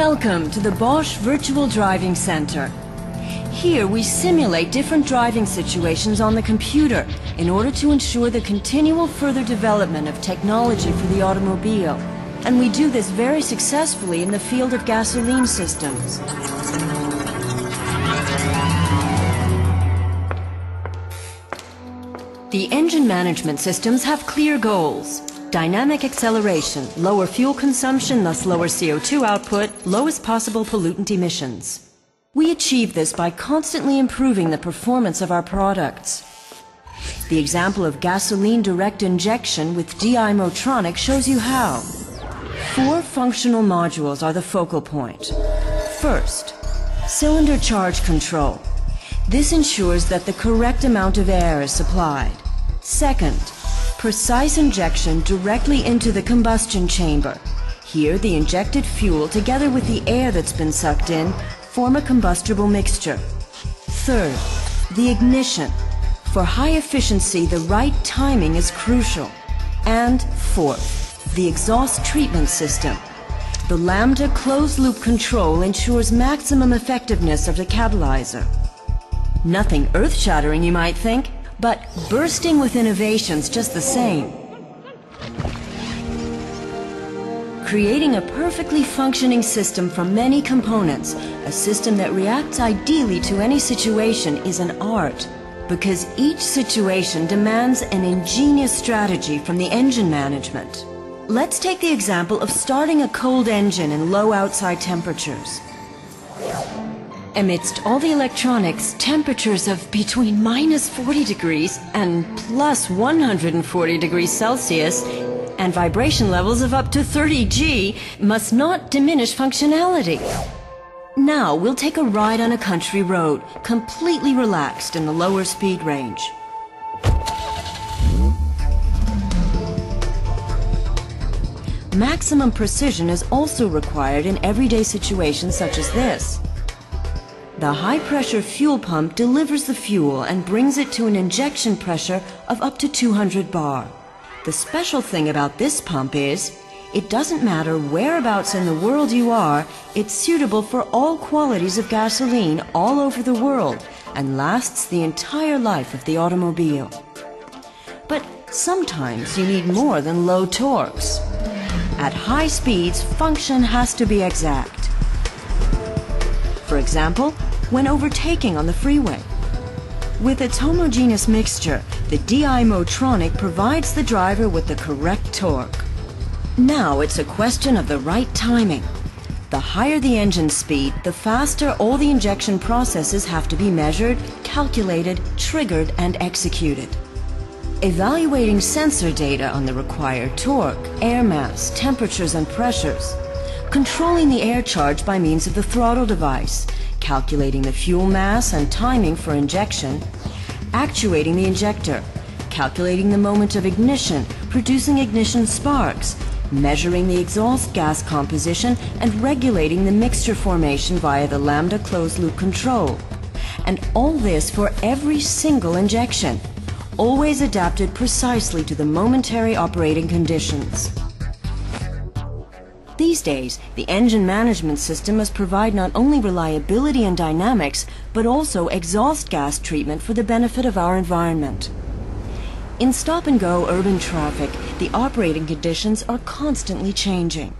Welcome to the BOSCH Virtual Driving Center. Here we simulate different driving situations on the computer in order to ensure the continual further development of technology for the automobile. And we do this very successfully in the field of gasoline systems. The engine management systems have clear goals. Dynamic acceleration, lower fuel consumption, thus lower CO2 output, lowest possible pollutant emissions. We achieve this by constantly improving the performance of our products. The example of gasoline direct injection with DI Motronic shows you how. 4 functional modules are the focal point. First, cylinder charge control. This ensures that the correct amount of air is supplied. Second, precise injection directly into the combustion chamber. Here, the injected fuel, together with the air that's been sucked in, form a combustible mixture. Third, the ignition. For high efficiency, the right timing is crucial. And fourth, the exhaust treatment system. The lambda closed-loop control ensures maximum effectiveness of the catalyzer. Nothing earth-shattering, you might think, but bursting with innovations just the same. Creating a perfectly functioning system from many components, a system that reacts ideally to any situation, is an art, because each situation demands an ingenious strategy from the engine management. Let's take the example of starting a cold engine in low outside temperatures. Amidst all the electronics, temperatures of between -40 degrees and +140 degrees Celsius and vibration levels of up to 30 G must not diminish functionality. Now we'll take a ride on a country road, completely relaxed in the lower speed range. Maximum precision is also required in everyday situations such as this. The high-pressure fuel pump delivers the fuel and brings it to an injection pressure of up to 200 bar. The special thing about this pump is, it doesn't matter whereabouts in the world you are, it's suitable for all qualities of gasoline all over the world and lasts the entire life of the automobile. But sometimes you need more than low torques. At high speeds, function has to be exact. For example, when overtaking on the freeway. With its homogeneous mixture, the DI Motronic provides the driver with the correct torque. Now it's a question of the right timing. The higher the engine speed, the faster all the injection processes have to be measured, calculated, triggered, and executed. Evaluating sensor data on the required torque, air mass, temperatures, and pressures. Controlling the air charge by means of the throttle device, calculating the fuel mass and timing for injection, actuating the injector, calculating the moment of ignition, producing ignition sparks, measuring the exhaust gas composition, and regulating the mixture formation via the lambda closed-loop control. And all this for every single injection, always adapted precisely to the momentary operating conditions. These days, the engine management system must provide not only reliability and dynamics, but also exhaust gas treatment for the benefit of our environment. In stop-and-go urban traffic, the operating conditions are constantly changing.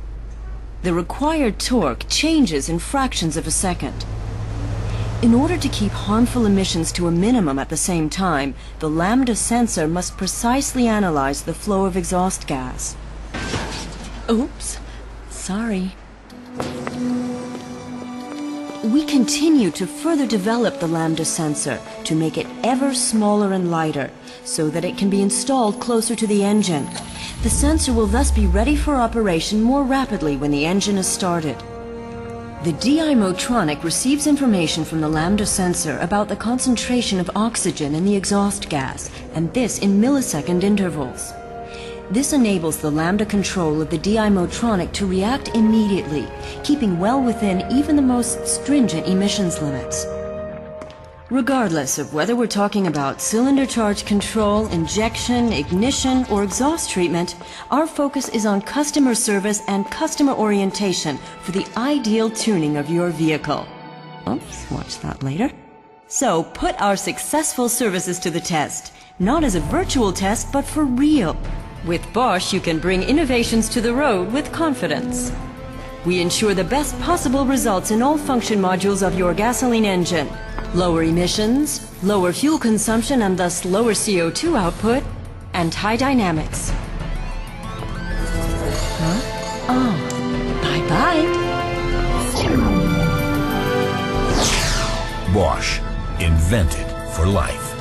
The required torque changes in fractions of a second. In order to keep harmful emissions to a minimum at the same time, the lambda sensor must precisely analyze the flow of exhaust gas. Oops. Sorry. We continue to further develop the lambda sensor to make it ever smaller and lighter so that it can be installed closer to the engine. The sensor will thus be ready for operation more rapidly when the engine is started. The DI Motronic receives information from the lambda sensor about the concentration of oxygen in the exhaust gas, and this in millisecond intervals. This enables the lambda control of the DI Motronic to react immediately, keeping well within even the most stringent emissions limits. Regardless of whether we're talking about cylinder charge control, injection, ignition, or exhaust treatment, our focus is on customer service and customer orientation for the ideal tuning of your vehicle. Oops, watch that later. So, put our successful services to the test. Not as a virtual test, but for real. With Bosch, you can bring innovations to the road with confidence. We ensure the best possible results in all function modules of your gasoline engine. Lower emissions, lower fuel consumption and thus lower CO2 output, and high dynamics. Huh? Oh, bye-bye. Bosch, invented for life.